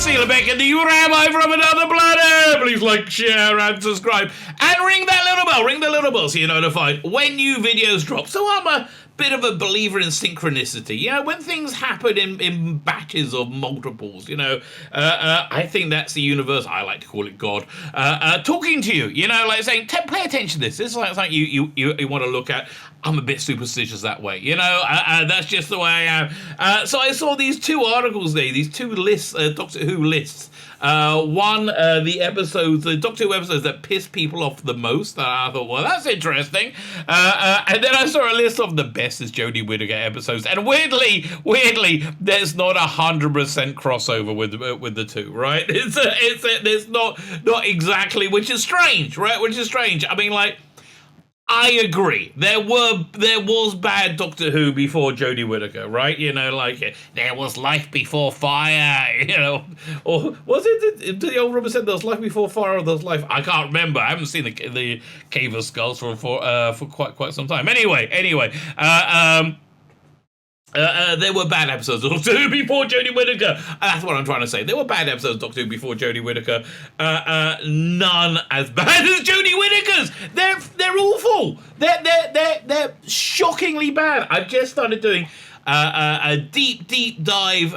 Tzvi Lebetkin, the Rabbi from another planet. Please like, share, and subscribe. And ring that little bell. Ring the little bell so you're notified when new videos drop. So I'm a bit of a believer in synchronicity. You know, when things happen in batches of multiples, you know, I think that's the universe. I like to call it God. Talking to you, you know, like saying, pay attention to this. This is like something you want to look at. I'm a bit superstitious that way, you know, that's just the way I am. So I saw these two articles there, these two lists, Doctor Who lists. One, the Doctor Who episodes that piss people off the most. I thought, well, that's interesting. And then I saw a list of the best as Jodie Whittaker episodes. And weirdly, there's not 100% crossover with the two, right? It's not exactly, which is strange, right? Which is strange. I mean, like, I agree. There was bad Doctor Who before Jodie Whittaker, right? You know, like there was life before fire, you know, or was it the old Robert said there was life before fire or there was life? I can't remember. I haven't seen the Cave of Skulls for quite some time. Anyway. There were bad episodes of Doctor Who before Jodie Whittaker. That's what I'm trying to say. There were bad episodes of Doctor Who before Jodie Whittaker. None as bad as Jodie Whittaker's. They're awful. They're shockingly bad. I've just started doing a deep dive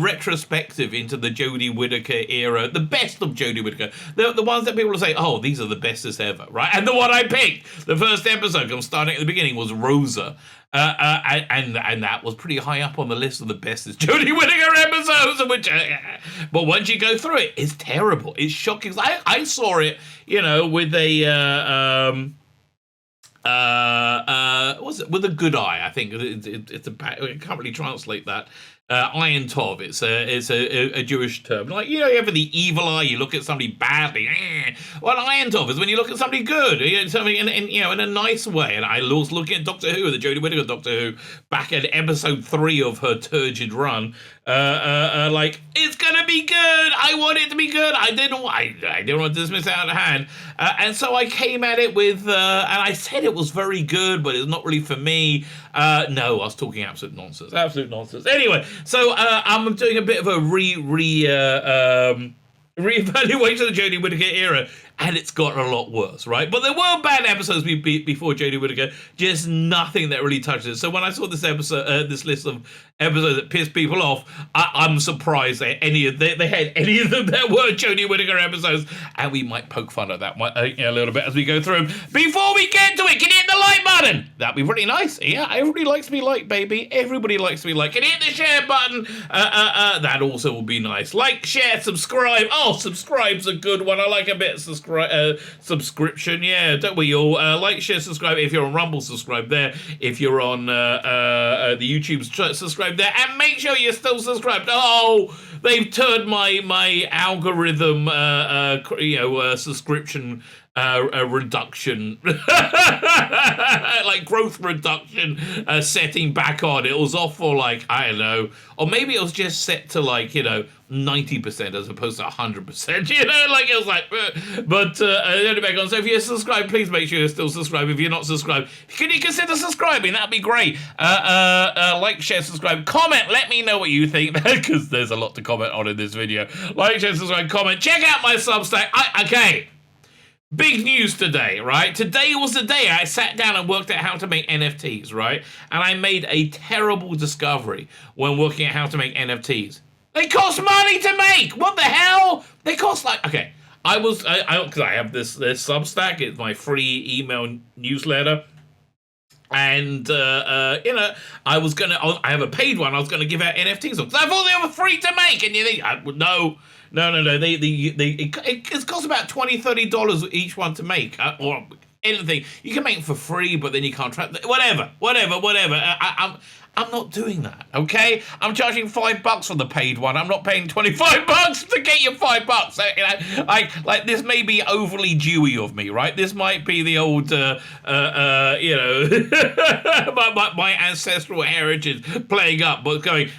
retrospective into the Jodie Whittaker era, the best of Jodie Whittaker, the ones that people will say, oh, these are the bestest ever, right? And the one I picked, the first episode, I'm starting at the beginning, was Rosa. And that was pretty high up on the list of the bestest Jodie Whittaker episodes. But once you go through it, it's terrible. It's shocking. I saw it, you know, with was it with a good eye? I think it's I can't really translate that. Iron Tov. It's a Jewish term. Like, you know, you have the evil eye. You look at somebody badly. Well, Iron Tov is when you look at somebody good. You know, something in a nice way. And I was looking at Doctor Who, the Jodie Whittaker Doctor Who, back at episode 3 of her turgid run. Like, it's gonna be good. I want it to be good. I didn't want to dismiss it out of hand. And so I came at it with, and I said it was very good, but it's not really for me. No, I was talking absolute nonsense. Anyway, so I'm doing a bit of a reevaluation of the Jodie Whittaker era, and it's gotten a lot worse, right? But there were bad episodes before Jodie Whittaker, just nothing that really touches it. So when I saw this episode, this list of episodes that pissed people off, I'm surprised that they had any of them that were Jodie Whittaker episodes, and we might poke fun at that one a little bit as we go through them. Before we get to it, can you hit the like button? That'd be pretty nice. Yeah, everybody likes to be liked, baby. Everybody likes to be liked. Can you hit the share button? That also will be nice. Like, share, subscribe. Oh, subscribe's a good one. I like a bit of subscription. Yeah, don't we all? Like, share, subscribe. If you're on Rumble, subscribe there. If you're on the YouTube, subscribe there, and make sure you're still subscribed. Oh, they've turned my algorithm subscription reduction like growth reduction setting back on. It was off for, like, I don't know, or maybe it was just set to, like, you know, 90% as opposed to 100%, you know, like it was like, but back on. So if you're subscribed, please make sure you're still subscribed. If you're not subscribed, can you consider subscribing? That'd be great. Like, share, subscribe, comment, let me know what you think, because there's a lot to comment on in this video. Like, share, subscribe, comment, check out my Substack. Okay, big news today, right? Today was the day I sat down and worked out how to make NFTs, right? And I made a terrible discovery when working out how to make NFTs. They cost money to make! What the hell? They cost, like, okay, because I have this Substack, it's my free email newsletter. And, I have a paid one, I was going to give out NFTs, because I thought they were free to make, and you think, no, it costs about $20, $30 each one to make, or anything. You can make them for free, but then you can't track them. Whatever. I'm not doing that, okay? I'm charging $5 for the paid one. I'm not paying $25 to get you $5. You know, like this may be overly Jewy of me, right? This might be the old, my ancestral heritage playing up, but going,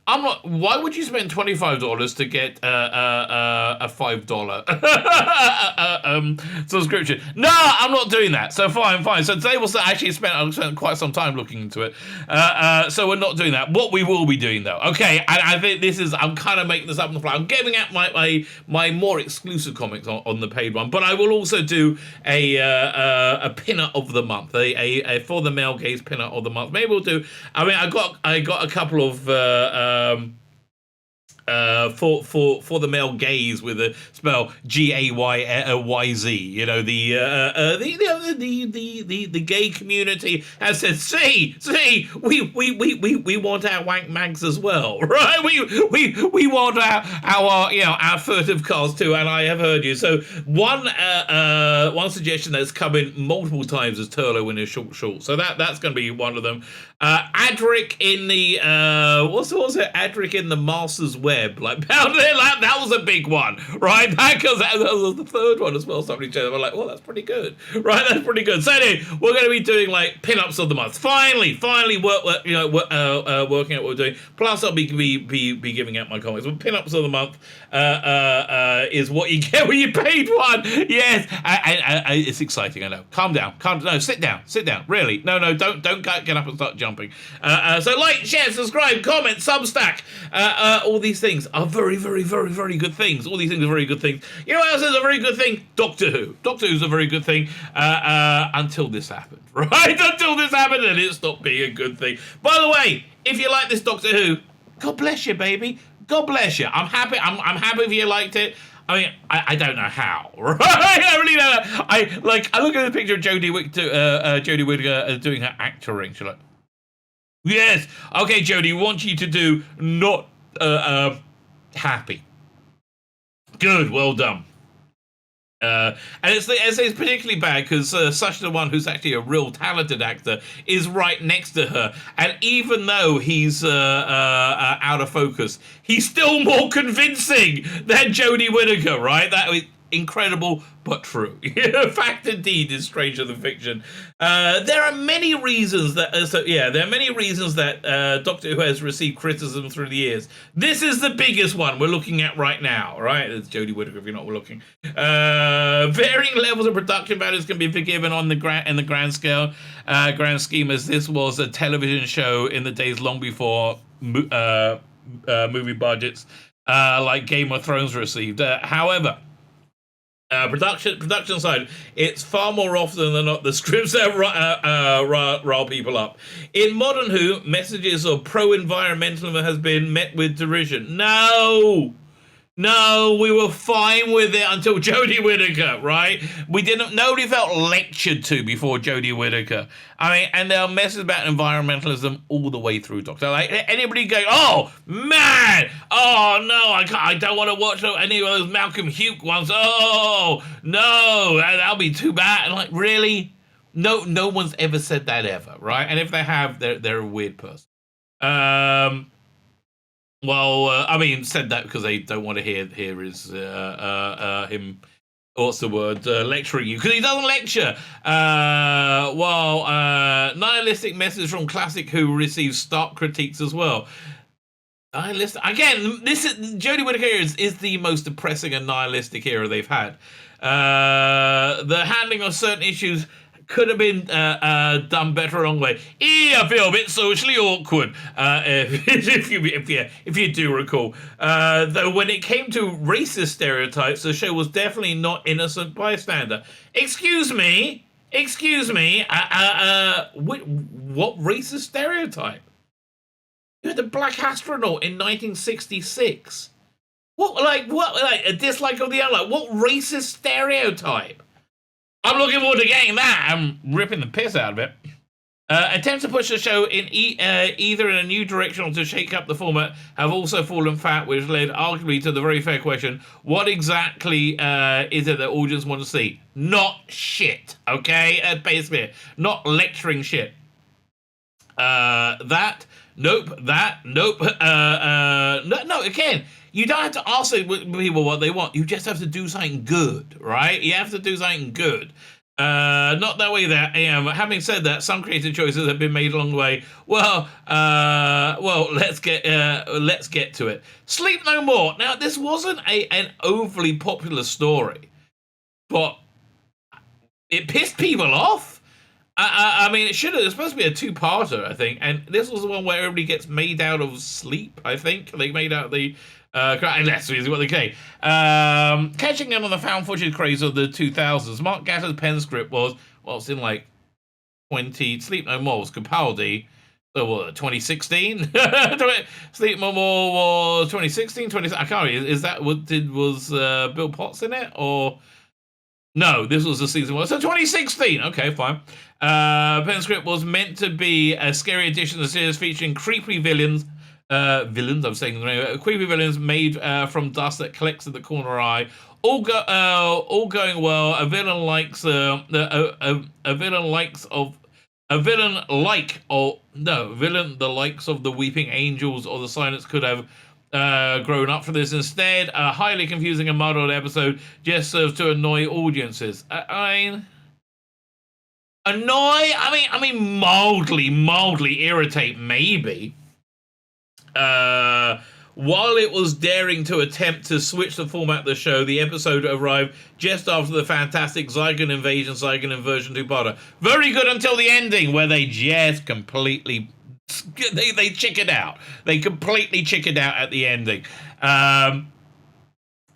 I'm not. Why would you spend $25 to get a $5 subscription? No, I'm not doing that. So fine. So today we'll actually spend quite some time looking into it. So we're not doing that. What we will be doing though, okay, and I think this is. I'm kind of making this up on the fly. I'm giving out my more exclusive comics on the paid one, but I will also do a pinner of the month, a for the male gaze pinner of the month. Maybe we'll do. I mean, I got a couple of for the male gaze with the spell GAYYZ. You know, the gay community has said, see, we want our wank mags as well, right? We want our furtive cars too, and I have heard you. So one suggestion that's come in multiple times is Turlo in his short. So that's going to be one of them. Adric in the what was it? Adric in the Master's Web, that was a big one, right? Because that was the third one as well. Somebody said, I'm like, well, that's pretty good, right? That's pretty good. So anyway, we're going to be doing like pin-ups of the month. Finally, working out what we're doing. Plus, I'll be giving out my comics. But pin-ups of the month is what you get when you paid one. Yes, it's exciting. I know. Calm down. No, sit down. Really, no, don't get up and start jumping. So like, share, subscribe, comment, Substack. All these things are very, very, very, very good things. All these things are very good things. You know what else is a very good thing? Doctor Who. Doctor Who's a very good thing until this happened, right? Until this happened, and it stopped being a good thing. By the way, if you like this Doctor Who, God bless you, baby. God bless you. I'm happy. I'm happy if you liked it. I mean, I don't know how, right? I really don't know. I look at the picture of Jodie Whittaker doing her actoring. She's like, yes, okay, Jodie, we want you to do not happy. Good, well done. And it's particularly bad because Sacha, the one who's actually a real talented actor, is right next to her, and even though he's out of focus, he's still more convincing than Jodie Whittaker, right? That was incredible but true. Fact indeed is stranger than fiction. There are many reasons that Doctor Who has received criticism through the years. This is the biggest one we're looking at right now, right? It's Jodie Whittaker if you're not looking. Varying levels of production values can be forgiven in the grand scheme, as this was a television show in the days long before movie budgets like Game of Thrones received. However, production side, it's far more often than not the scripts that rile people up. In modern Who, messages of pro-environmentalism has been met with derision. No, we were fine with it until Jodie Whittaker, right? Nobody felt lectured to before Jodie Whittaker. I mean, and there are messages about environmentalism all the way through, Doctor. Like, anybody going, oh, man, oh, no, I don't want to watch any of those Malcolm Hughes ones. Oh, no, that'll be too bad. And like, really? No one's ever said that ever, right? And if they have, they're a weird person. Well, I mean, said that because they don't want to hear his him. What's the word? Lecturing you, because he doesn't lecture. Nihilistic message from classic Who receives stark critiques as well. Nihilistic again. Jodie Whittaker is the most depressing and nihilistic era they've had. The handling of certain issues could have been done better along the way. I feel a bit socially awkward, if you do recall. Though when it came to racist stereotypes, the show was definitely not innocent bystander. Excuse me. What racist stereotype? You had the black astronaut in 1966. What a dislike of the other? Like, what racist stereotype? I'm looking forward to getting that. I'm ripping the piss out of it. Attempts to push the show in either in a new direction or to shake up the format have also fallen fat, which led arguably to the very fair question, what exactly is it that audience want to see? Not shit, okay? Basically it. Not lecturing shit. Nope. No, again, you don't have to ask people what they want. You just have to do something good, right? You have to do something good. Not that way. That having said that, some creative choices have been made along the way. Well, let's get to it. Sleep No More. Now, this wasn't an overly popular story, but it pissed people off. I mean, it was supposed to be a two-parter, I think, and this was the one where everybody gets made out of sleep. I think they made out the. Unless is what they say. Catching in on the found footage craze of the 2000s, Mark Gatter's pen script was, well, it's in like 20. Sleep No More was Capaldi. So what, 2016? Sleep No More was 2016, 20. I can't remember. Is that what was Bill Potts in it? Or no, this was the season one. So 2016. Okay, fine. Pen script was meant to be a scary addition to the series featuring creepy villains. I'm saying the name. Creepy villains made from dust that collects in the corner eye. All going well. A villain likes a villain the likes of the Weeping Angels or the Silence could have grown up for this. Instead, a highly confusing and muddled episode just serves to annoy audiences. Mildly irritate, maybe. While it was daring to attempt to switch the format of the show, the episode arrived just after the fantastic Zygon Invasion, Zygon Inversion two-parter. Very good until the ending, where they just completely... They chickened out. They completely chickened out at the ending.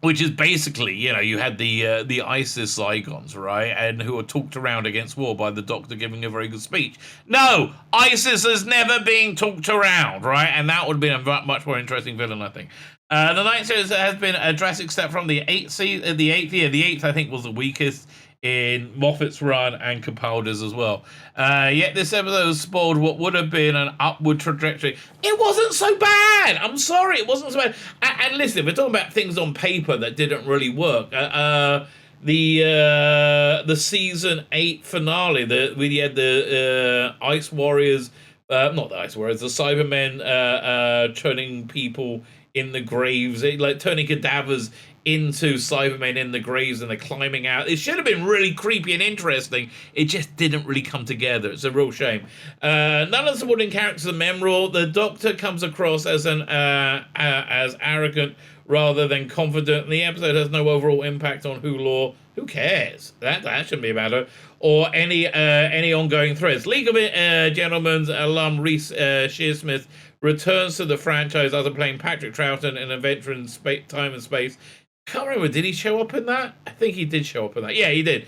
Which is basically, you had the ISIS Zygons, right? And who were talked around against war by the Doctor giving a very good speech. No, ISIS has never been talked around, right? And that would have been a much more interesting villain, I think. The ninth series has been a drastic step from the eighth season. The eighth, I think, was the weakest in Moffat's run and Capaldi's as well. Yet this episode spoiled what would have been an upward trajectory. It wasn't so bad. I'm sorry, it wasn't so bad. And listen, we're talking about things on paper that didn't really work. The season 8 finale, we had the Ice Warriors, not the Ice Warriors, the Cybermen turning people in the graves, like turning cadavers into Cybermen in the graves, and they're climbing out. It should have been really creepy and interesting. It just didn't really come together. It's a real shame. None of the supporting characters are memorable. The Doctor comes across as as arrogant rather than confident. The episode has no overall impact on Who Who cares? That shouldn't be a matter. Or any ongoing threads. League of Gentlemen's alum Reese Shearsmith returns to the franchise after playing Patrick Troughton in Adventure in Time and Space. Can't remember, did he show up in that? I think he did show up in that. Yeah, he did.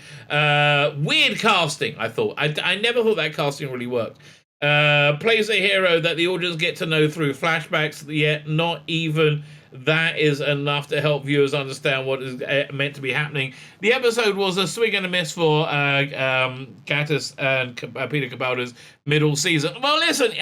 Weird casting, I thought. I never thought that casting really worked. Plays a hero that the audience get to know through flashbacks, yet not even that is enough to help viewers understand what is meant to be happening. The episode was a swing and a miss for Gatiss and Peter Capaldi's middle season. Well, listen,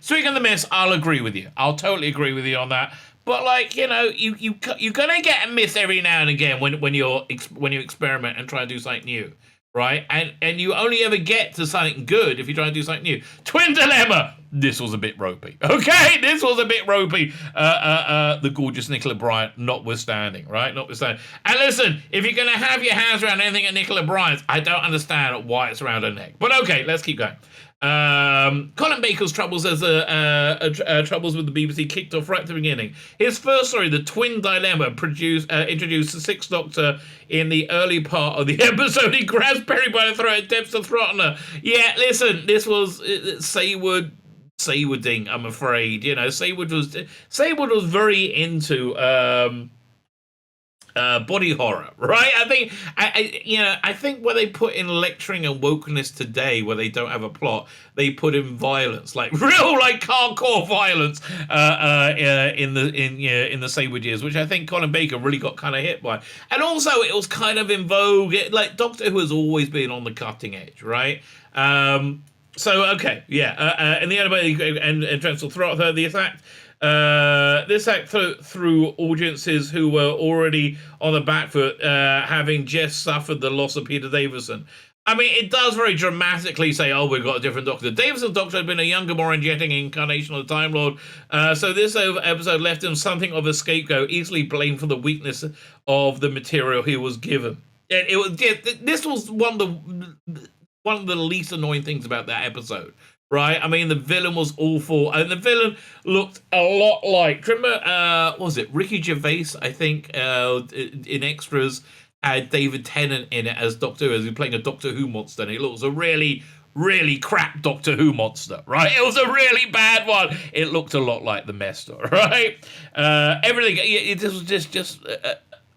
swing and a miss, I'll agree with you. I'll totally agree with you on that. But you're gonna get a miss every now and again when you experiment and try to do something new, right? And you only ever get to something good if you try to do something new. Twin Dilemma. This was a bit ropey. Okay, this was a bit ropey. The gorgeous Nicola Bryant, notwithstanding, right? Notwithstanding. And listen, if you're gonna have your hands around anything at Nicola Bryant's, I don't understand why it's around her neck. But okay, let's keep going. Colin Baker's troubles as troubles with the BBC kicked off right at the beginning. His first story, The Twin Dilemma, introduced the Sixth Doctor in the early part of the episode. He grabs Perry by the throat and attempts to throttle her. Yeah, listen, this was Saywarding, I'm afraid. Sayward was very into body horror, right? I think where they put in lecturing and wokeness today, where they don't have a plot, they put in violence, like real, hardcore violence, in the Sayward years, which I think Colin Baker really got kind of hit by. And also, it was kind of in vogue. Doctor Who has always been on the cutting edge, right? So okay, yeah. And the animated and Trent will throw her the attack. This act through audiences who were already on the back foot, having just suffered the loss of Peter Davison. I mean, it does very dramatically say, oh, we've got a different Doctor. Davison's Doctor had been a younger, more energetic incarnation of the Time Lord, so this episode left him something of a scapegoat, easily blamed for the weakness of the material he was given. It was. Yeah, this was one of the least annoying things about that episode. Right, I mean the villain was awful, and the villain looked a lot like. Remember, what was it Ricky Gervais? I think in extras had David Tennant in it as Doctor Who, as he playing a Doctor Who monster, and it looks a really, really crap Doctor Who monster. Right, it was a really bad one. It looked a lot like the Mestor. Right, everything. It was just.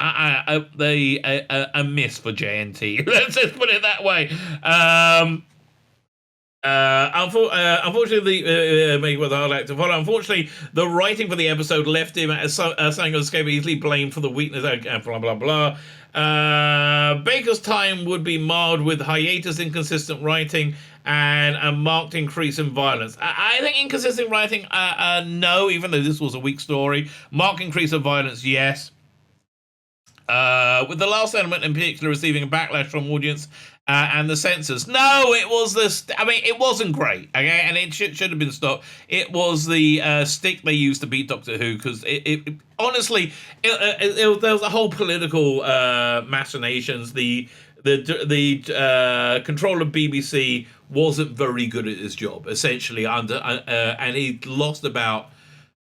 A miss for JNT. Let's just put it that way. Unfortunately, maybe with our to follow. Unfortunately, the writing for the episode left him as something that can be easily blamed for the weakness. Blah blah blah. Baker's time would be marred with hiatus, inconsistent writing, and a marked increase in violence. I think inconsistent writing, no, even though this was a weak story. Marked increase of violence, yes. With the last element in particular receiving a backlash from audience and the censors. No, it was it wasn't great, okay, and it should have been stopped. It was the stick they used to beat Doctor Who, because it honestly, there was a whole political machinations. The control of BBC wasn't very good at his job, essentially, and he lost about,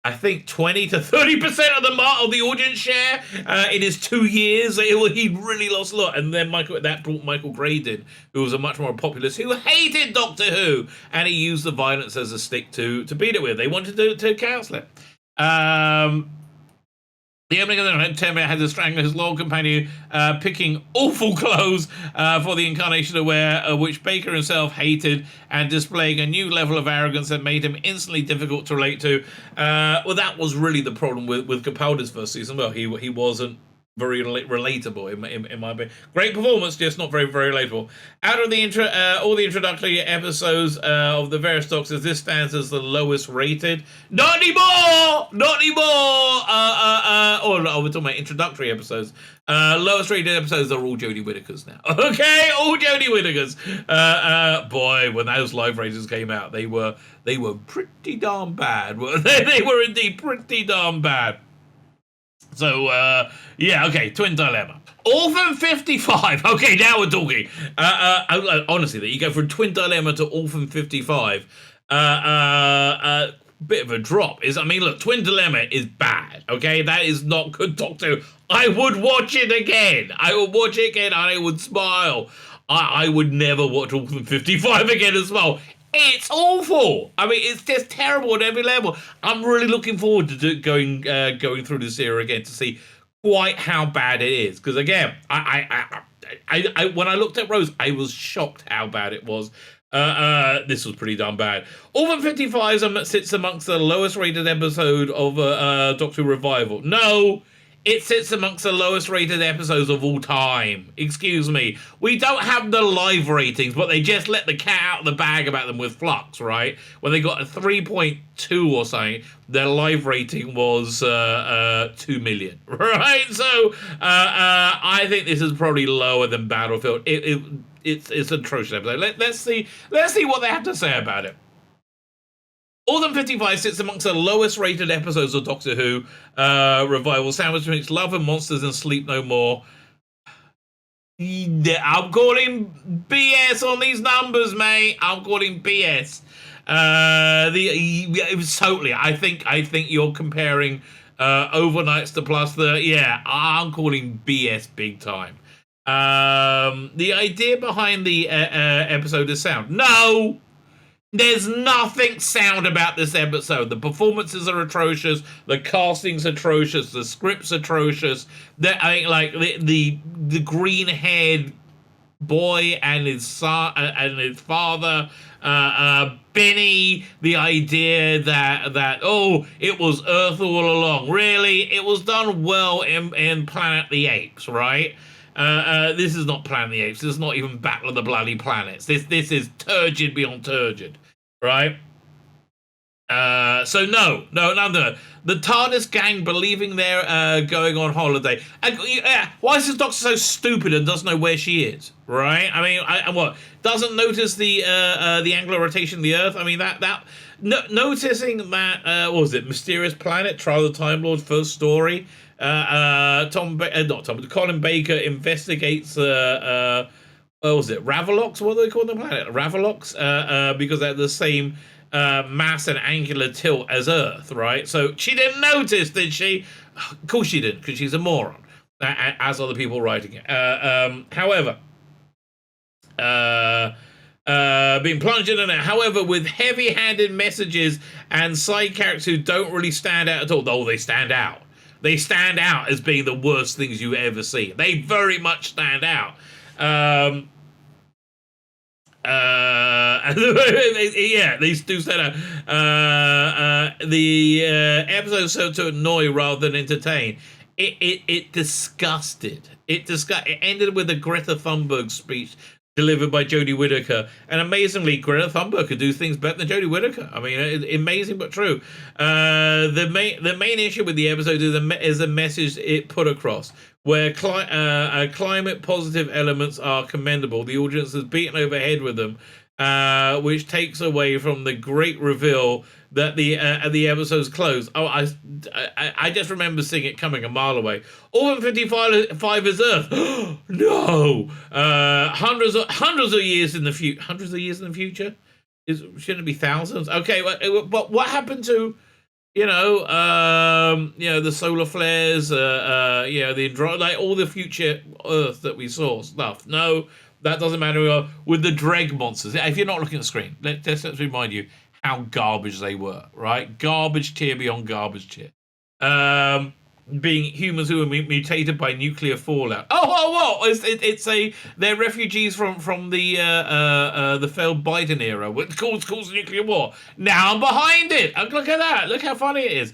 I think, 20 to 30% of the audience share in his 2 years. He really lost a lot, and then that brought Michael Grade in, who was a much more populist, who hated Doctor Who, and he used the violence as a stick to beat it with. They wanted to cancel it. The opening of the Terminator had to strangle his loyal companion, picking awful clothes for the incarnation to wear, which Baker himself hated, and displaying a new level of arrogance that made him instantly difficult to relate to. Well, that was really the problem with Capaldi's first season. Well, he wasn't very relatable in my opinion. Great performance, just not very, very relatable. Out of the all the introductory episodes of the various Doctors, this stands as the lowest rated. Not anymore! Not anymore! We're talking about introductory episodes. Lowest rated episodes are all Jodie Whittakers now. Okay, all Jodie Whittakers. Boy, when those live ratings came out, they were pretty darn bad. They were indeed pretty darn bad. So, yeah, okay, Twin Dilemma. Orphan 55. Okay, now we're talking. Honestly, that you go from Twin Dilemma to Orphan 55. Bit of a drop. Look, Twin Dilemma is bad, okay? That is not good Doctor Who. I would watch it again. I would watch it again and I would smile. I would never watch Orphan 55 again and smile. It's awful. It's just terrible at every level. I'm really looking forward to going through this era again to see quite how bad it is. Because again, I when I looked at Rose, I was shocked how bad it was. This was pretty darn bad. Orphan 55 sits amongst the lowest rated episode of Doctor Who Revival. No. It sits amongst the lowest rated episodes of all time. Excuse me. We don't have the live ratings, but they just let the cat out of the bag about them with Flux, right? When they got a 3.2 or something, their live rating was 2 million, right? So I think this is probably lower than Battlefield. It's an atrocious episode. Let's see what they have to say about it. Orphan 55 sits amongst the lowest rated episodes of Doctor Who Revival, sandwiched between Love and Monsters and Sleep No More. I'm calling BS on these numbers, mate. I'm calling BS. It was totally. I think you're comparing overnights to plus the. Yeah, I'm calling BS big time. The idea behind the episode is sound. No. There's nothing sound about this episode. The performances are atrocious. The casting's atrocious. The script's atrocious. The green-haired boy and his son and his father, Benny. The idea that it was Earth all along. Really, it was done well in Planet of the Apes, right? This is not Planet of the Apes. This is not even Battle of the Bloody Planets. This is turgid beyond turgid, right? So no. The TARDIS gang believing they're going on holiday. Why is this Doctor so stupid and doesn't know where she is? Right? I mean, what doesn't notice the angular rotation of the Earth? I mean noticing that what was it? Mysterious Planet, Trial of the Time Lord, first story. Colin Baker investigates. What was it? Ravalox? What do they call the planet? Ravalox? Because they're the same mass and angular tilt as Earth, right? So she didn't notice, did she? Of course she didn't, because she's a moron, as are the people writing it. However, being plunged in it, however, with heavy-handed messages and side characters who don't really stand out at all. Oh, they stand out. They stand out as being the worst things you ever see. They very much stand out. Yeah, they do stand out. The episode served to annoy rather than entertain. It disgusted. It ended with a Greta Thunberg speech delivered by Jodie Whittaker, and amazingly, Greta Thunberg could do things better than Jodie Whittaker. I mean, amazing but true. The main issue with the episode is the message it put across, where climate positive elements are commendable. The audience is beaten over the head with them, which takes away from the great reveal that the episode's close. Oh, I just remember seeing it coming a mile away. Orphan 55 is Earth. No, hundreds of years in the future. Hundreds of years in the future. Shouldn't it be thousands? Okay, but what happened to the solar flares? The all the future Earth that we saw stuff. No, that doesn't matter. With the Dreg monsters. If you're not looking at the screen, let's remind you how garbage they were, right? Garbage tier beyond garbage tier. Being humans who are mutated by nuclear fallout. They're refugees from the failed Biden era, which caused nuclear war. Now I'm behind it. Look at that. Look how funny it is.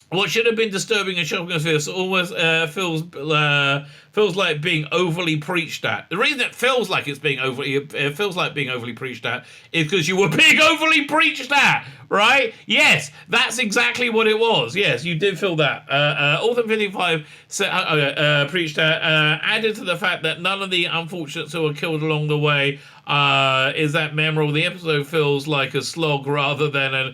What should have been disturbing and shocking us almost feels like being overly preached at. The reason it feels like being overly preached at is because you were being overly preached at, right? Yes, that's exactly what it was. Yes, you did feel that. Autumn 55 preached at, added to the fact that none of the unfortunates who were killed along the way is that memorable. The episode feels like a slog rather than an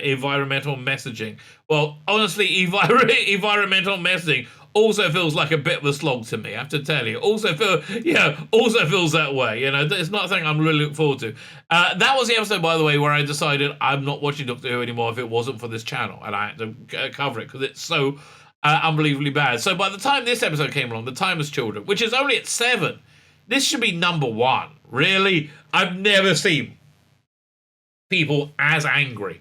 environmental messaging. Well, honestly, environmental messaging also feels like a bit of a slog to me, I have to tell you. Also feels that way. It's not a thing I'm really looking forward to. That was the episode, by the way, where I decided I'm not watching Doctor Who anymore if it wasn't for this channel, and I had to cover it because it's so unbelievably bad. So by the time this episode came along, The Timeless Children, which is only at 7, this should be number 1. Really? I've never seen people as angry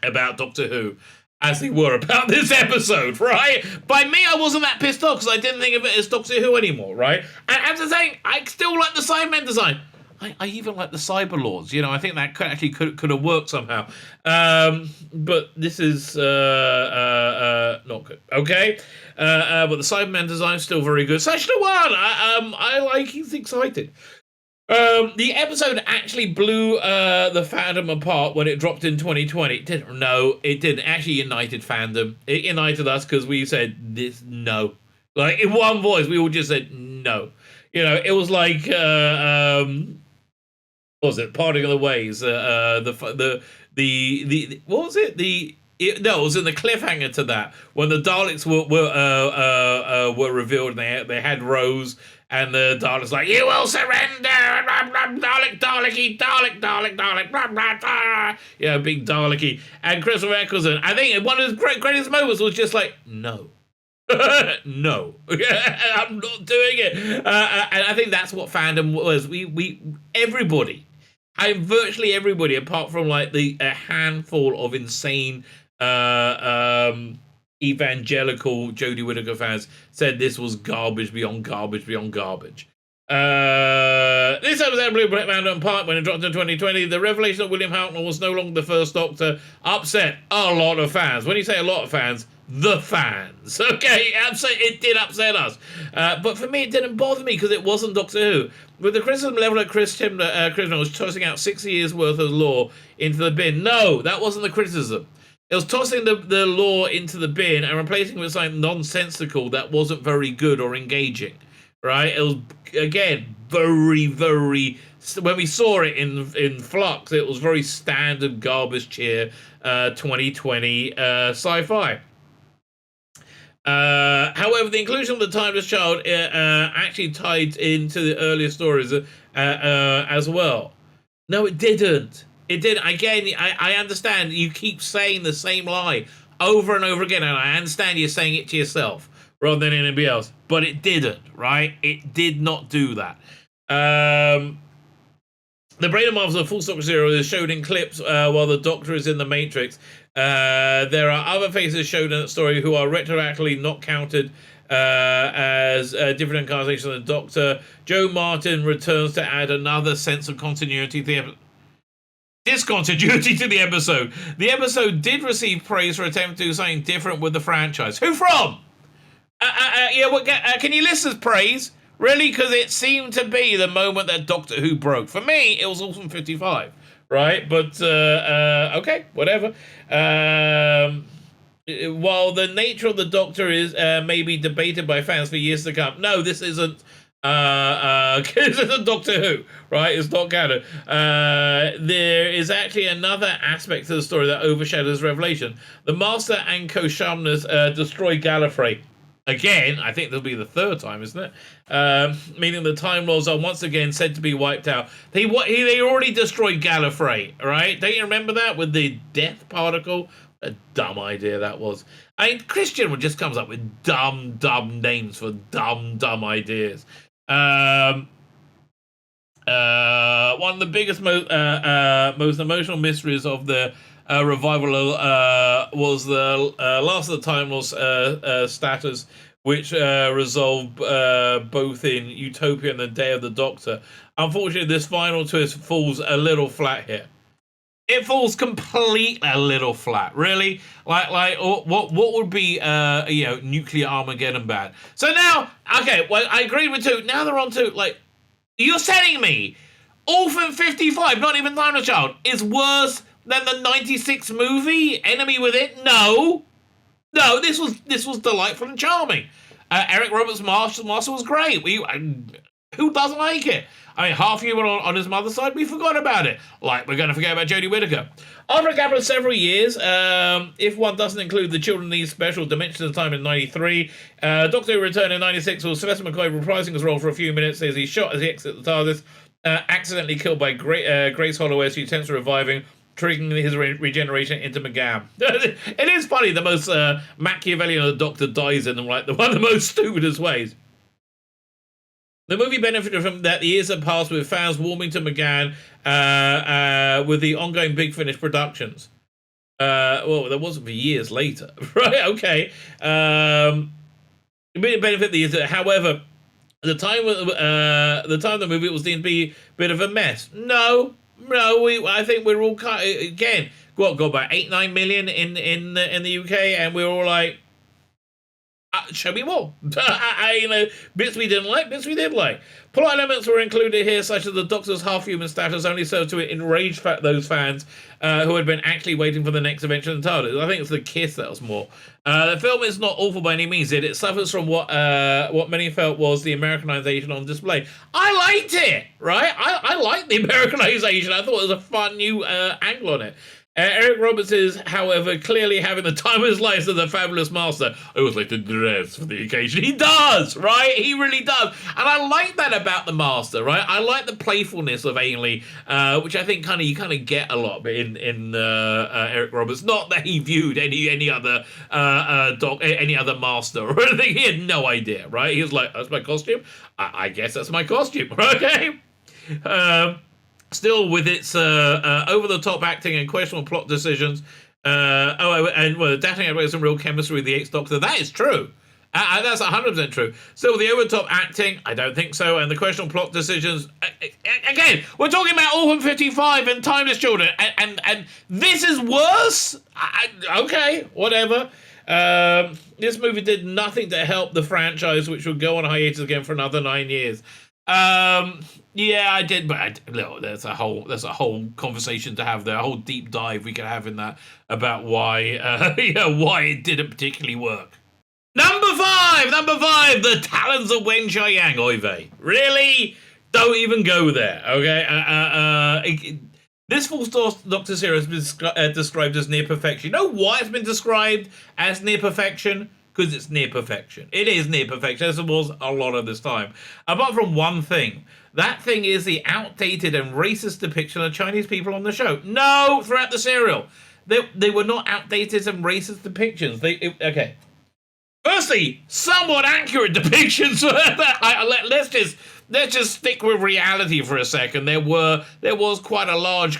about Doctor Who as they were about this episode, right? By me, I wasn't that pissed off because I didn't think of it as Doctor Who anymore, right? And after saying, I still like the Cybermen design. I even like the Cyber Lords. I think that could have worked somehow. But this is not good. Okay, but the Cybermen design is still very good. Session 1. I like. He's excited. The episode actually blew the fandom apart when it dropped in 2020. It didn't. No, it didn't. Actually united fandom. It united us because we said this no. Like in one voice, we all just said no. It was like what was it? Parting of the Ways. The what was it? It was in the cliffhanger to that when the Daleks were revealed and they had Rose. And the Dalek's like, you will surrender! Dalek, Dalek-y, Dalek, Dalek, Dalek, blah, blah, blah. Big Dalek-y. And Crystal Eccleston, I think one of his greatest moments was just like, no. No. I'm not doing it. And I think that's what fandom was. Everybody, virtually everybody, apart from like a handful of insane evangelical Jodie Whittaker fans, said this was garbage beyond garbage beyond garbage. This episode blew Random Park when it dropped in 2020. The revelation that William Hartnell was no longer the first Doctor upset a lot of fans. When you say a lot of fans, the fans. Okay, it did upset us. But for me, it didn't bother me because it wasn't Doctor Who. With the criticism level at Chris Chibnall was tossing out 60 years worth of lore into the bin. No, that wasn't the criticism. It was tossing the lore into the bin and replacing it with something nonsensical that wasn't very good or engaging. Right? It was, again, very, very... When we saw it in Flux, it was very standard garbage cheer 2020 sci-fi. However, the inclusion of the Timeless Child actually tied into the earlier stories as well. No, it didn't. It did. Again, I understand you keep saying the same lie over and over again, and I understand you're saying it to yourself rather than anybody else, but it didn't, right? It did not do that. The Brain of Marvel's a full stop serial is showed in clips while the Doctor is in the Matrix. There are other faces shown in the story who are retroactively not counted as different incarnations of the Doctor. Joe Martin returns to add another sense of continuity to the episode. Discontinuity to the episode. The episode did receive praise for attempting to do something different with the franchise. Who from? Can you list as praise? Really? Because it seemed to be the moment that Doctor Who broke. For me, it was Awesome 55, right? But, okay, whatever. While the nature of the Doctor is maybe debated by fans for years to come. No, this isn't. This isn't Doctor Who, right? It's not canon. There is actually another aspect to the story that overshadows Revelation. The Master and co-Shamners destroy Gallifrey. Again, I think there'll be the third time, isn't it? Meaning the Time Lords are once again said to be wiped out. They already destroyed Gallifrey, right? Don't you remember that with the death particle? A dumb idea that was. I mean, Christian just comes up with dumb names for dumb ideas. One of the biggest, most emotional mysteries of the revival was the Last of the Time Lords status, which resolved both in Utopia and the Day of the Doctor. Unfortunately, this final twist falls a little flat here. It falls completely a little flat, really. Like what would be nuclear Armageddon bad? So now, okay, well, I agree with 2. Now they're on 2. Like, you're telling me Orphan 55, not even Timeless Child, is worse than the 96 movie Enemy Within? No, this was delightful and charming. Eric Roberts' Master was great. Who doesn't like it? I mean, half you were on his mother's side, we forgot about it. Like, we're going to forget about Jodie Whittaker. After a gap of several years, if one doesn't include the Children Need Special Dimensions of Time in 93, Doctor Who returned in 96 with Sylvester McCoy reprising his role for a few minutes as he's shot as he exits the TARDIS, accidentally killed by Grace Holloway as she attempts to revive him, triggering his regeneration into McGann. It is funny, the most Machiavellian of the Doctor dies in one of the most stupidest ways. The movie benefited from that the years have passed with fans warming to McGann with the ongoing Big Finish productions. Well, that wasn't for years later, right? Okay. It didn't benefit the years. However, the time of the movie was deemed to be a bit of a mess. No. I think we're all again. Got about 8-9 million in the UK, and we're all like, show me more. Bits we didn't like, bits we did like. Plot elements were included here, such as the Doctor's half-human status, only served to enrage those fans who had been actually waiting for the next adventure in the TARDIS. I think it's the kiss that was more. The film is not awful by any means. It suffers from what many felt was the Americanization on display. I liked it, right? I liked the Americanization. I thought it was a fun new angle on it. Eric Roberts is, however, clearly having the time of his life as the fabulous master. I always like to dress for the occasion. He does, right? He really does. And I like that about the master, right? I like the playfulness of Ainley, which I think you kind of get a lot in Eric Roberts. Not that he viewed any other master or anything. He had no idea, right? He was like, that's my costume? I guess that's my costume, okay? Still, with its over-the-top acting and questionable plot decisions, the Daphne had some real chemistry with the Eighth Doctor. That is true. And that's 100% true. Still, the over-the-top acting, I don't think so. And the questionable plot decisions, again, we're talking about Orphan 55 and Timeless Children. And this is worse? Okay, whatever. This movie did nothing to help the franchise, which would go on hiatus again for another 9 years. Yeah, I did, but look, there's a whole conversation to have there, a whole deep dive we could have in that about why it didn't particularly work. Number five, the talons of Wen Chiang. Oy vey. Really? Don't even go there, okay? This Fourth Doctor series has been described as near perfection. You know why it's been described as near perfection? Because it's near perfection. It is near perfection, as it was a lot of this time. Apart from one thing. That thing is the outdated and racist depiction of Chinese people on the show. No, throughout the serial. They were not outdated and racist depictions. Okay. Firstly, somewhat accurate depictions. Let's just stick with reality for a second. There was quite a large,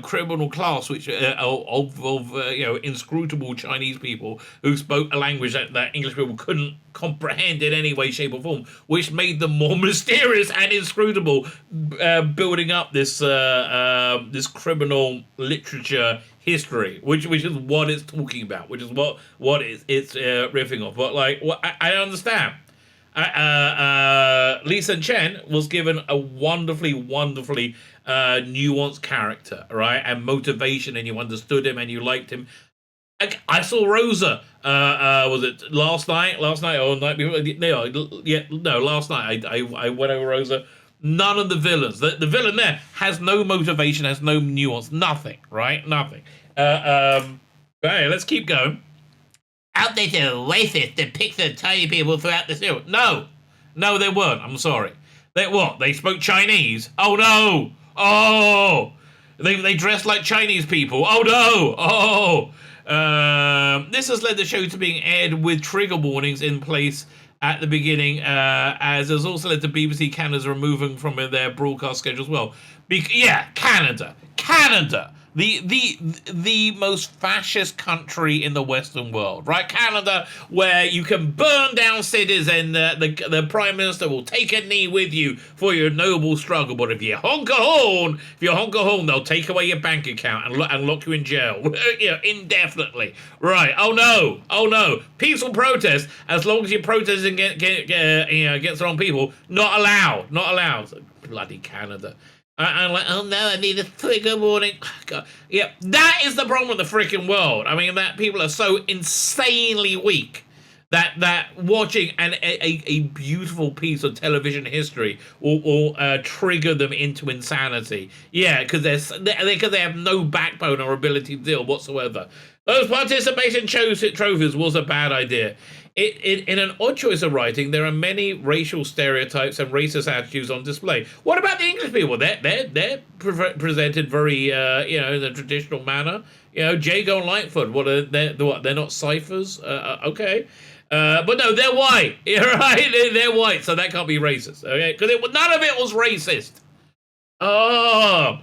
criminal class which of inscrutable Chinese people who spoke a language that English people couldn't comprehend in any way, shape, or form, which made them more mysterious and inscrutable, building up this criminal literature history, which is what it's talking about, which is what it's riffing off. But I understand. Lee Sun Chen was given a wonderfully nuanced character, right, and motivation, and you understood him and you liked him. I saw Rosa. Was it last night? Last night or night before? No, last night. I went over Rosa. None of the villains. The villain there has no motivation, has no nuance, nothing, right? Nothing. Okay, let's keep going. Outdated racist depicts the tiny people throughout the series. No, they weren't. I'm sorry. They spoke Chinese? Oh no! Oh, they dressed like Chinese people. Oh no! Oh. This has led the show to being aired with trigger warnings in place at the beginning, as has also led to BBC Canada's removing from their broadcast schedule as well. Canada. The most fascist country in the Western world, right? Canada, where you can burn down cities and the Prime Minister will take a knee with you for your noble struggle. But if you honk a horn, they'll take away your bank account and lock you in jail, indefinitely. Right? Oh no! Peaceful protest, as long as you're protesting against the wrong people, not allowed. Bloody Canada. I'm like, oh no, I need a trigger warning. God. Yeah, that is the problem with the freaking world. I mean, that people are so insanely weak that watching a beautiful piece of television history will trigger them into insanity. Yeah, because they have no backbone or ability to deal whatsoever. Those participation trophies was a bad idea. In an odd choice of writing, there are many racial stereotypes and racist attitudes on display. What about the English people? They're presented very, in a traditional manner. Jago and Lightfoot. They're not ciphers. Okay. But no, they're white. Right? They're white, so that can't be racist. Okay, because none of it was racist. Oh.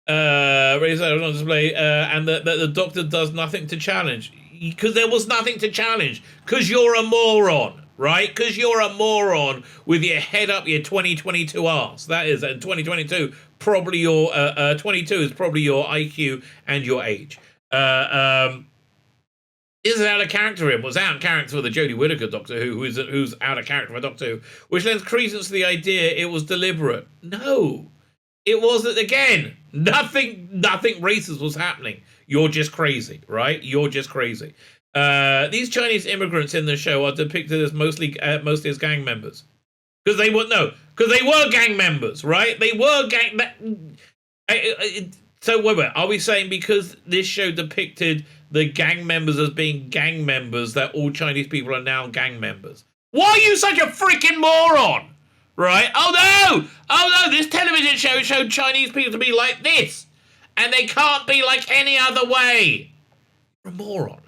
Racist on display, and the Doctor does nothing to challenge. Because there was nothing to challenge. Because you're a moron, right? Because you're a moron with your head up your 2022 arse. That is, and 2022 probably your 22 is probably your IQ and your age. Is out of character him? Was out of character for the Jodie Whittaker Doctor who's out of character for Doctor Who, which lends credence to the idea it was deliberate. No, it wasn't. Again, nothing racist was happening. You're just crazy, right? You're just crazy. These Chinese immigrants in the show are depicted as mostly as gang members. Because they were gang members, right? They were gang... So wait, are we saying because this show depicted the gang members as being gang members that all Chinese people are now gang members? Why are you such a freaking moron? Right? Oh no! This television show showed Chinese people to be like this. And they can't be like any other way. You're a moron.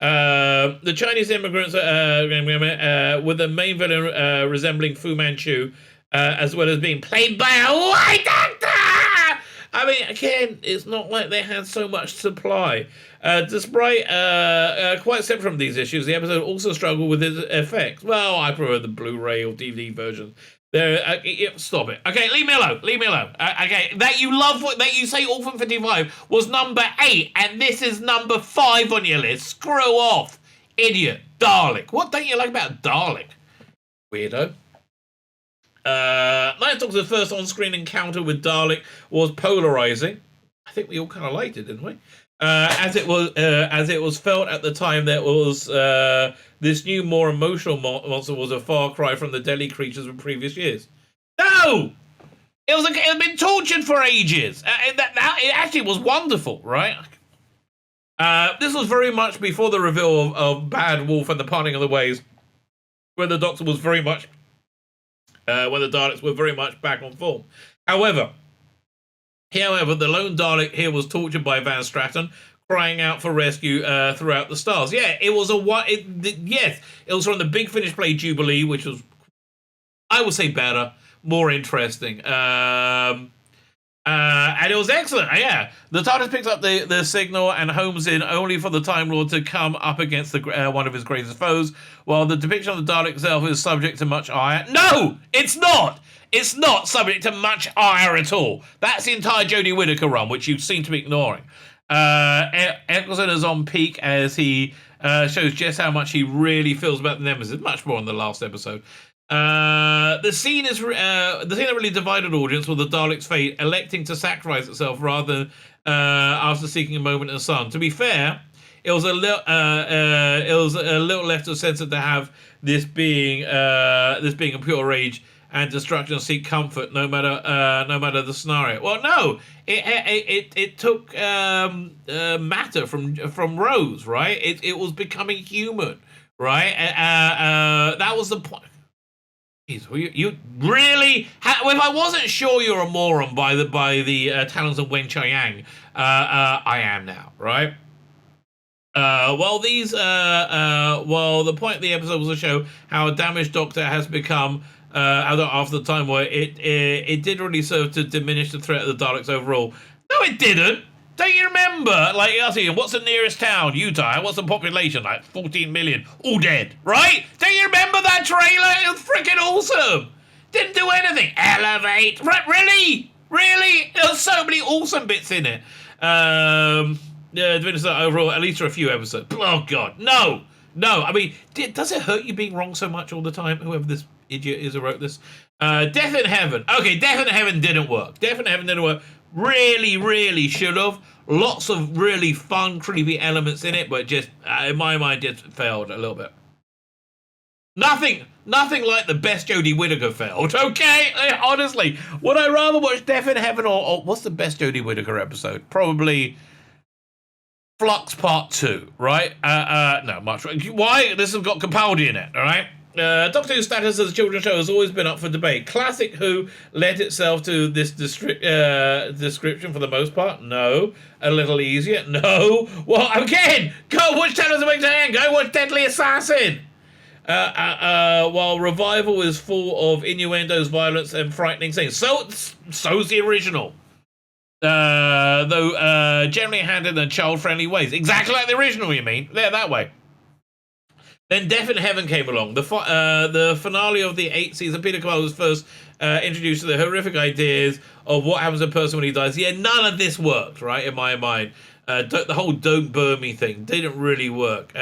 The Chinese immigrants, with the main villain resembling Fu Manchu, as well as being played by a white actor. I mean, again, it's not like they had so much supply. Despite quite separate from these issues, the episode also struggled with its effects. Well, I prefer the Blu-ray or DVD versions. Stop it. Okay, leave me alone. Okay, that you love, that you say Orphan 55 was number 8, and this is number 5 on your list. Screw off, idiot. Dalek. What don't you like about Dalek? Weirdo. Night Doctor's first on-screen encounter with Dalek was polarizing. I think we all kind of liked it, didn't we? As it was felt at the time that was this new, more emotional monster was a far cry from the deadly creatures of previous years. No, it had been tortured for ages. It actually was wonderful, right? This was very much before the reveal of Bad Wolf and the Parting of the Ways, where the Doctor was very much, when the Daleks were very much back on form. However, the lone Dalek here was tortured by Van Stratten, crying out for rescue throughout the stars. Yeah, it was it was from the Big Finish play Jubilee, which was, I would say, better, more interesting. And it was excellent. Yeah, the TARDIS picks up the signal and homes in only for the Time Lord to come up against one of his greatest foes, while the depiction of the Dalek itself is subject to much ire. No, it's not! It's not subject to much ire at all. That's the entire Jodie Whittaker run, which you seem to be ignoring. Eccleston is on peak as he shows just how much he really feels about the Nemesis. Much more in the last episode. The scene that really divided audience was the Dalek's fate, electing to sacrifice itself rather than after seeking a moment in the sun. To be fair, it was a little left of censor to have this being a pure rage and destruction, seek comfort no matter the scenario. Well, no, it took matter from Rose, right? It was becoming human, right? That was the point. You really? If I wasn't sure you're a moron by the talents of Wen Chiang, I am now, right? Well, the point of the episode was to show how a damaged Doctor has become. After the time where it did really serve to diminish the threat of the Daleks overall. No, it didn't. Don't you remember? Like, I see, what's the nearest town? Utah. What's the population? Like 14 million. All dead, right? Don't you remember that trailer? It was freaking awesome. Didn't do anything. Elevate. Right? Really? There's so many awesome bits in it. Overall, at least for a few episodes. Oh God, no. I mean, does it hurt you being wrong so much all the time? Whoever this idiot is who wrote this. Death in Heaven. Okay, Death in Heaven didn't work. Really should have. Lots of really fun, creepy elements in it, but just, in my mind, just failed a little bit. Nothing like the best Jodie Whittaker failed, okay? Honestly, would I rather watch Death in Heaven or what's the best Jodie Whittaker episode? Probably Flux Part 2, right? No, much. Why? This has got Capaldi in it, all right? Doctor Who's status as a children's show has always been up for debate. Classic Who led itself to this description for the most part? No. A little easier? No. Well, again, go watch Tales of Wing Diane. Go watch Deadly Assassin. While Revival is full of innuendos, violence, and frightening scenes. So's the original. Though generally handled in child-friendly ways. Exactly like the original, you mean? There, that way. Then Death in Heaven came along. The finale of the 8th season, Peter Capaldi was first introduced to the horrific ideas of what happens to a person when he dies. Yeah, none of this worked, right, in my mind. The whole Don't Burn Me thing didn't really work.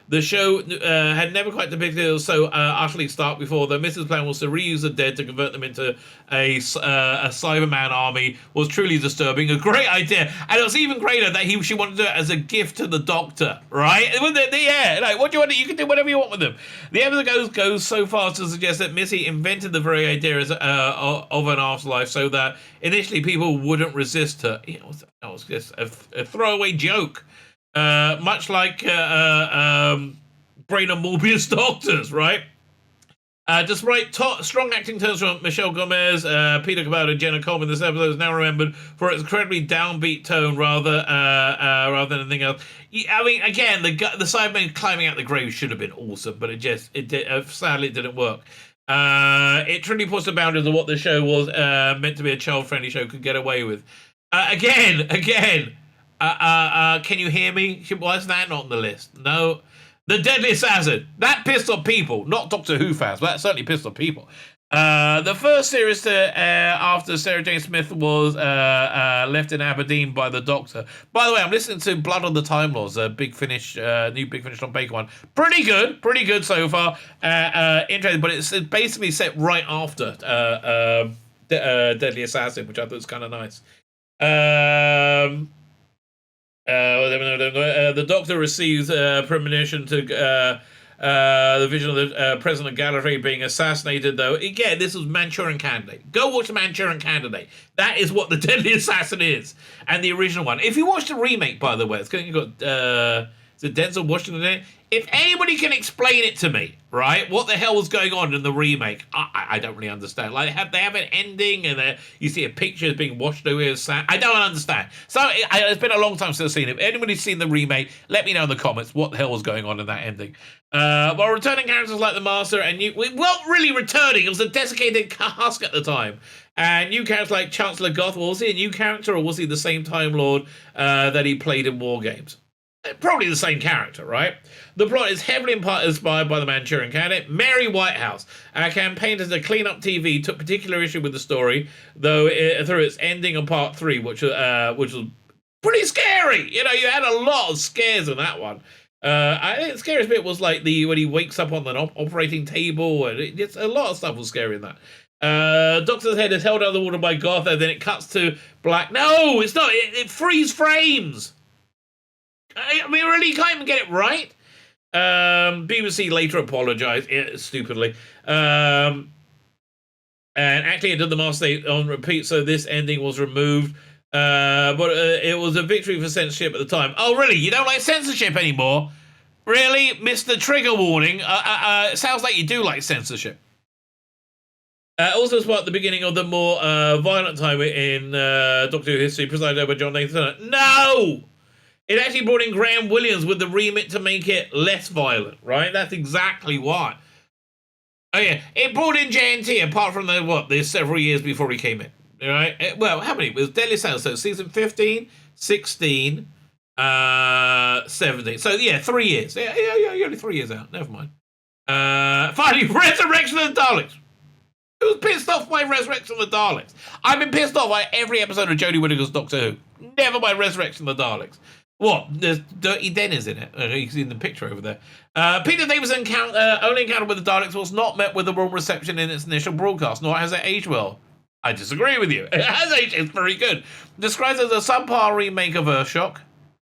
The show had never quite depicted it so utterly stark before. The Mrs. Plan was to reuse the dead to convert them into a Cyberman army was truly disturbing. A great idea. And it was even greater that she wanted to do it as a gift to the Doctor, right? Yeah, like, what do you want? You can do whatever you want with them. The episode goes so far as to suggest that Missy invented the very idea of an afterlife so that initially people wouldn't resist her. It was just a throwaway joke. Much like Brain and Morbius Doctors, right? Despite strong acting turns from Michelle Gomez, Peter Capaldi, and Jenna Coleman, this episode is now remembered for its incredibly downbeat tone rather than anything else. I mean, again, the Cybermen climbing out the grave should have been awesome, but it sadly didn't work. It truly puts the boundaries of what the show was meant to be a child-friendly show could get away with. Again. Can you hear me? Why is that not on the list? No. The Deadly Assassin. That pissed off people. Not Doctor Who fans, but that certainly pissed off people. The first series after Sarah Jane Smith was left in Aberdeen by the Doctor. By the way, I'm listening to Blood on the Time Lords, new Big Finish on Baker one. Pretty good so far. Interesting, but it's basically set right after Deadly Assassin, which I thought was kind of nice. The Doctor receives premonition to the vision of the President of Gallifrey being assassinated, though. Again, this was Manchurian Candidate. Go watch the Manchurian Candidate. That is what the Deadly Assassin is. And the original one. If you watch the remake, by the way, you've got Denzel Washington in it. If anybody can explain it to me, right, what the hell was going on in the remake, I don't really understand. Like, they have an ending and you see a picture being washed away with sand. I don't understand. So it's been a long time since I've seen it. If anybody's seen the remake, let me know in the comments what the hell was going on in that ending. While returning characters like the Master and well, really returning, it was a desiccated husk at the time. And new characters like Chancellor Goth, was he a new character or was he the same Time Lord that he played in War Games? Probably the same character, right? The plot is heavily inspired by the Manchurian Candidate. Mary Whitehouse, a campaigner to clean up TV, took particular issue with the story, though through its ending on part 3, which was pretty scary. You had a lot of scares in that one. I think the scariest bit was like when he wakes up on the operating table, and it's a lot of stuff was scary in that. Doctor's head is held out of the water by Goth, and then it cuts to black. No, it's not. It freeze frames. I mean, really, you can't even get it right. BBC later apologised stupidly. And actually it did the Master on repeat, so this ending was removed. But it was a victory for censorship at the time. Oh, really? You don't like censorship anymore? Really? Mr. Trigger Warning? It sounds like you do like censorship. Also sparked the beginning of the more violent time in Doctor Who history, presided over John Nathan Turner. No! It actually brought in Graham Williams with the remit to make it less violent, right? That's exactly why. Oh, yeah. It brought in JNT, apart from the several years before he came in, right? Well, how many? It was Deadly Assassin, so season 15, 16, 17. So, yeah, 3 years. Yeah, you're only 3 years out. Never mind. Finally, Resurrection of the Daleks. Who was pissed off by Resurrection of the Daleks? I've been pissed off by every episode of Jodie Whittaker's Doctor Who. Never by Resurrection of the Daleks. What? There's Dirty Dennis in it. You can see the picture over there. Peter Davison's only encounter with the Daleks was not met with a warm reception in its initial broadcast, nor has it aged well. I disagree with you. It has aged. It's very good. Described as a subpar remake of Earthshock.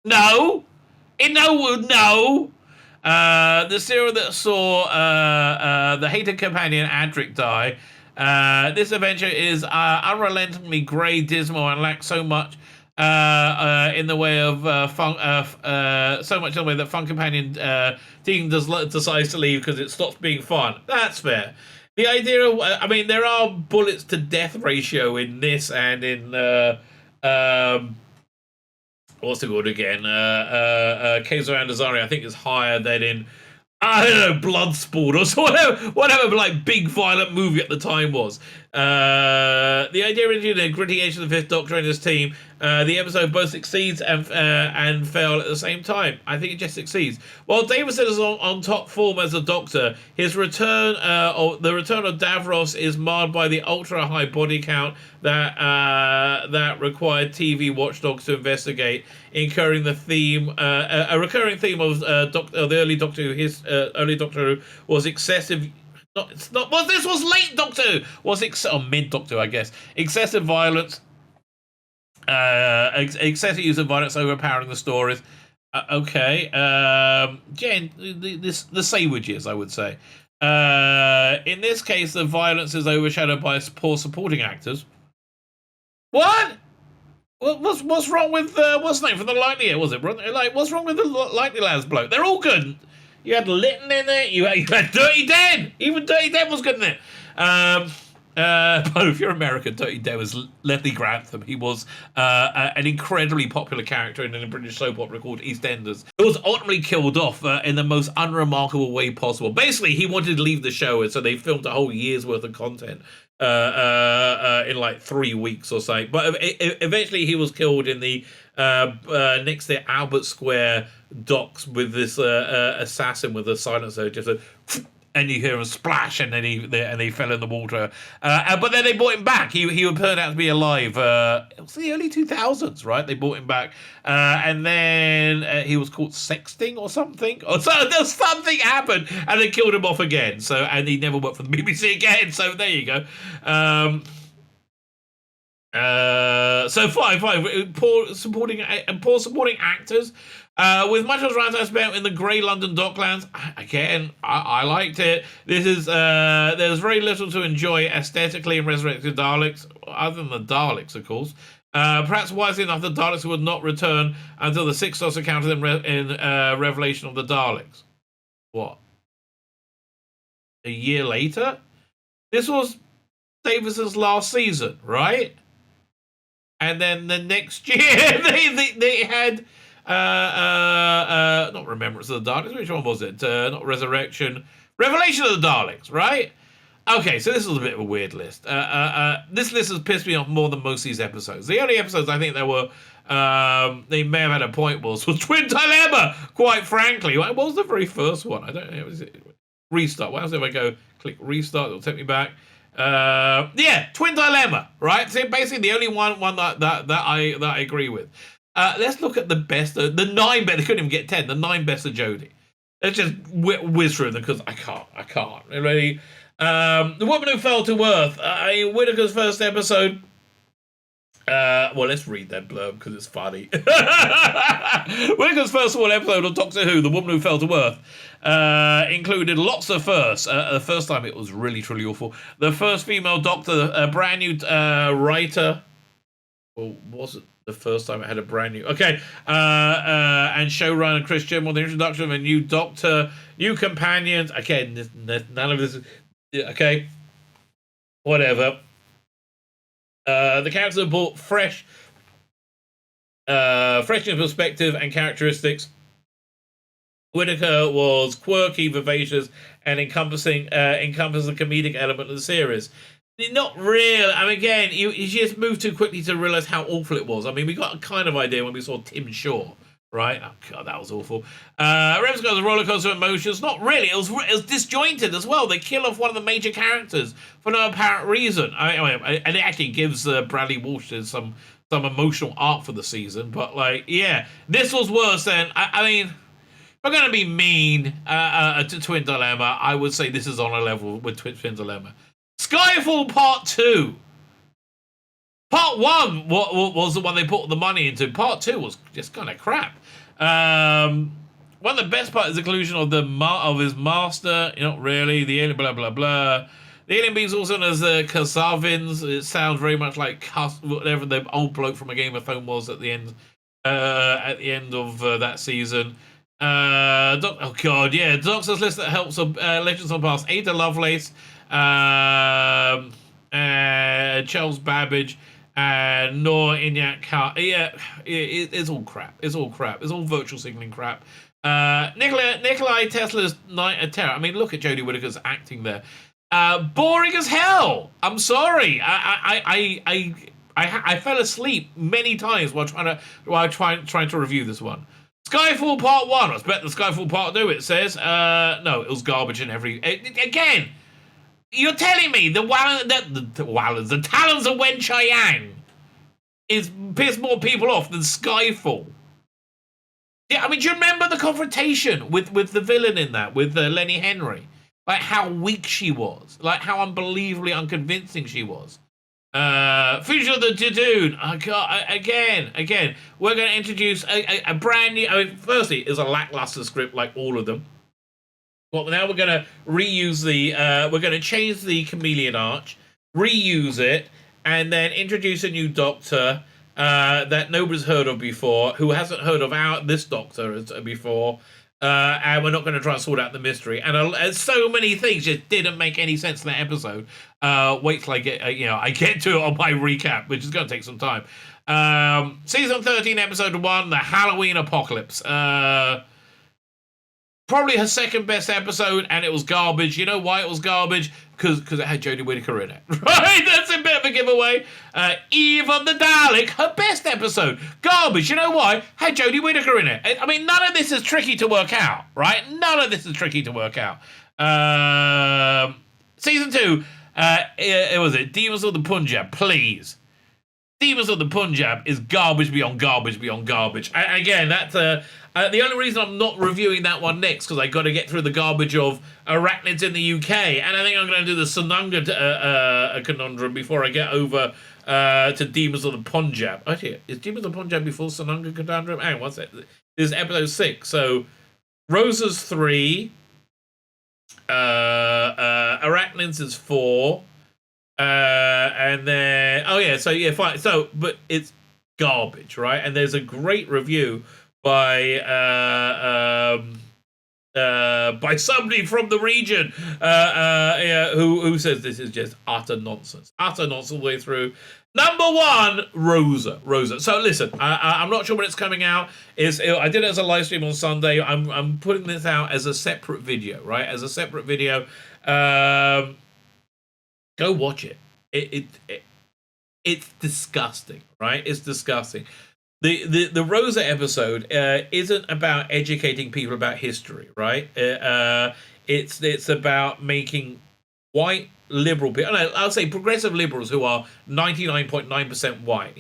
No. No. The serial that saw the hated companion Adric die. This adventure is unrelentingly grey, dismal, and lacks so much in the way of so much in the way that Fun Companion team decides to leave because it stops being fun. That's fair. The idea of, I mean, there are bullets to death ratio in this and in what's it called again? Kaiser and Azari, I think, is higher than in, I don't know, Bloodsport or so, whatever like big violent movie at the time was. The idea of the gritty age of the Fifth Doctor and his team, the episode both succeeds and fail at the same time. I think it just succeeds. While Davison is on top form as a Doctor, his return, or the return of Davros, is marred by the ultra high body count that required TV watchdogs to investigate, incurring the theme, a recurring theme of the early Doctor Who. His early Doctor Who was excessive. It's not. Well, this was late Doctor Who. Was mid Doctor Who, I guess. Excessive violence. Excessive use of violence overpowering the stories. Okay. Jen, the savages, I would say. In this case, the violence is overshadowed by poor supporting actors. What? What's wrong with what's the name from the Lightly? Was it like what's wrong with the Lightly Lads bloke? They're all good. You had Lytton in it. You had Dirty Dan. Even Dirty Dan was good in it. But if you're American, don't you dare was Leslie Grantham. He was an incredibly popular character in a British soap opera called EastEnders. He was ultimately killed off in the most unremarkable way possible. Basically, he wanted to leave the show, and so they filmed a whole year's worth of content in like 3 weeks or so. But eventually, he was killed in the next to Albert Square docks with this assassin with a silencer, just a. And you hear him splash, and then he fell in the water. But then they brought him back. He turned out to be alive. It was the early 2000s, right? They brought him back, and then he was caught sexting or something. Or so something happened, and they killed him off again. So, and he never worked for the BBC again. So there you go. So five poor supporting actors. With much of the time spent in the grey London docklands, again, I liked it. This is there's very little to enjoy aesthetically in Resurrected Daleks, other than the Daleks, of course. Perhaps wisely enough, the Daleks would not return until the Sixth Doctor encountered them in Revelation of the Daleks. What? A year later? This was Davison's last season, right? And then the next year, they had... not Remembrance of the Daleks. Which one was it? Not Resurrection. Revelation of the Daleks, right? Okay, so this was a bit of a weird list. This list has pissed me off more than most of these episodes. The only episodes I think there were, they may have had a point was Twin Dilemma, quite frankly. What was the very first one? I don't know. Was it Restart? What else if I go click Restart? It'll take me back. Yeah, Twin Dilemma, right? So basically the only one that I agree with. Let's look at the best, the 9 best. They couldn't even get 10. The 9 best of Jodie. Let's just whiz through them because I can't. Really. The Woman Who Fell to Earth. Whittaker's first episode. Well, let's read that blurb because it's funny. Whittaker's first episode of Doctor Who, The Woman Who Fell to Earth, included lots of firsts. The first time it was really, truly awful. The first female Doctor, a brand new writer. Well, was it the first time it had a brand new... Okay. And showrunner Chris Gimble, the introduction of a new Doctor, new companions. Again, none of this... Okay. Whatever. The characters brought fresh in perspective and characteristics. Whittaker was quirky, vivacious, and encompassed the comedic element of the series. Not real. I mean, again, you just moved too quickly to realise how awful it was. I mean, we got a kind of idea when we saw Tim Shaw, right? Oh, God, that was awful. Rev's got a roller coaster of emotions. Not really. It was disjointed as well. They kill off one of the major characters for no apparent reason. And it actually gives Bradley Walsh some emotional arc for the season. But, like, yeah, this was worse than... I mean, if I'm going to be mean to Twin Dilemma, I would say this is on a level with Twin Dilemma. Skyfall Part 2. Part 1 was the one they put the money into. Part 2 was just kind of crap. One of the best parts is the conclusion of his master. Not really. The alien, blah, blah, blah. The alien beings also known as the Kasavins. It sounds very much like whatever the old bloke from a Game of Thrones was at the end of that season. Oh, God, yeah. Doctor's list that helps Legends of the Past. Ada Lovelace. Charles Babbage and Noor Inayat. Yeah, it's all crap. It's all virtual signaling crap. Nikolai Tesla's Night of Terror. I mean, look at Jodie Whittaker's acting there. Boring as hell. I'm sorry. I fell asleep many times while trying to review this one. Skyfall Part 1. I expect the Skyfall Part 2. It says no. It was garbage in every again. You're telling me the Talons of Wen Chiang is pissed more people off than Skyfall? Yeah, I mean, do you remember the confrontation with the villain in that, with Lenny Henry? Like, how weak she was. Like, how unbelievably unconvincing she was. Future of the Dude. Oh, God, again, we're going to introduce a brand new... I mean, firstly, it's a lackluster script like all of them. Well, now we're going to reuse we're going to change the Chameleon Arch, reuse it, and then introduce a new Doctor that nobody's heard of before, who hasn't heard of this Doctor before, and we're not going to try and sort out the mystery. And so many things just didn't make any sense in that episode. Wait till I get, I get to it on my recap, which is going to take some time. Season 13, episode 1, the Halloween Apocalypse. Probably her second best episode, and it was garbage. You know why it was garbage? Because it had Jodie Whittaker in it. Right? That's a bit of a giveaway. Eve of the Dalek, her best episode. Garbage. You know why? Had Jodie Whittaker in it. I mean, none of this is tricky to work out, right? None of this is tricky to work out. Season 2, it was it. Demons of the Punjab, please. Demons of the Punjab is garbage beyond garbage beyond garbage. Again, that's the only reason I'm not reviewing that one next because I got to get through the garbage of arachnids in the UK, and I think I'm going to do the Sananga conundrum before I get over to Demons of the Punjab. Actually, is Demons of the Punjab before Sananga conundrum? Hang on, what's it? This is episode 6. So Rosa's 3, arachnids is 4. And then, fine. So, but it's garbage, right? And there's a great review by somebody from the region, who says this is just utter nonsense all the way through. Number 1, Rosa. So listen, I'm not sure when it's coming out. I did it as a live stream on Sunday. I'm putting this out as a separate video, right? As a separate video. Go watch it. It's disgusting, right? It's disgusting. The Rosa episode isn't about educating people about history, right? It's about making white liberal people. I'll say progressive liberals who are 99.9% white.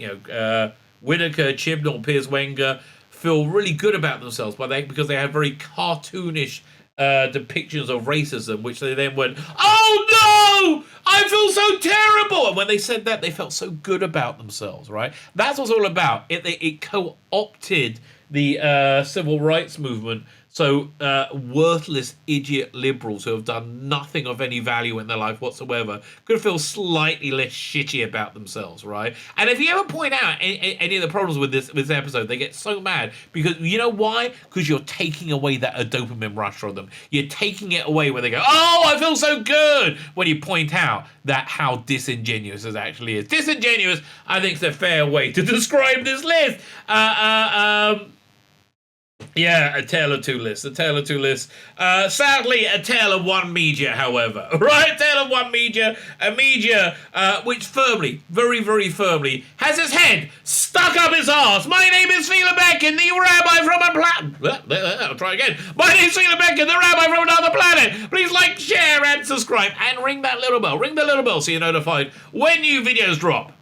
Whittaker, Chibnall, Piers Wenger feel really good about themselves because they have very cartoonish depictions of racism, which they then went, "Oh no, I feel so terrible." And when they said that, they felt so good about themselves, right? That's what it's all about. It co-opted the civil rights movement. So worthless idiot liberals who have done nothing of any value in their life whatsoever could feel slightly less shitty about themselves, right? And if you ever point out any of the problems with this episode, they get so mad because you know why? Because you're taking away that dopamine rush from them. You're taking it away where they go, "Oh, I feel so good," when you point out that how disingenuous it actually is. Disingenuous, I think, is a fair way to describe this list. Yeah, a tale of two lists. Sadly, a tale of one media, however. Right? Tale of one media. A media which firmly, very, very firmly, has its head stuck up its arse. My name is Tzvi Lebetkin, the rabbi from a planet. I'll try again. My name is Tzvi Lebetkin, the rabbi from another planet. Please like, share, and subscribe. And ring that little bell. Ring the little bell so you're notified when new videos drop.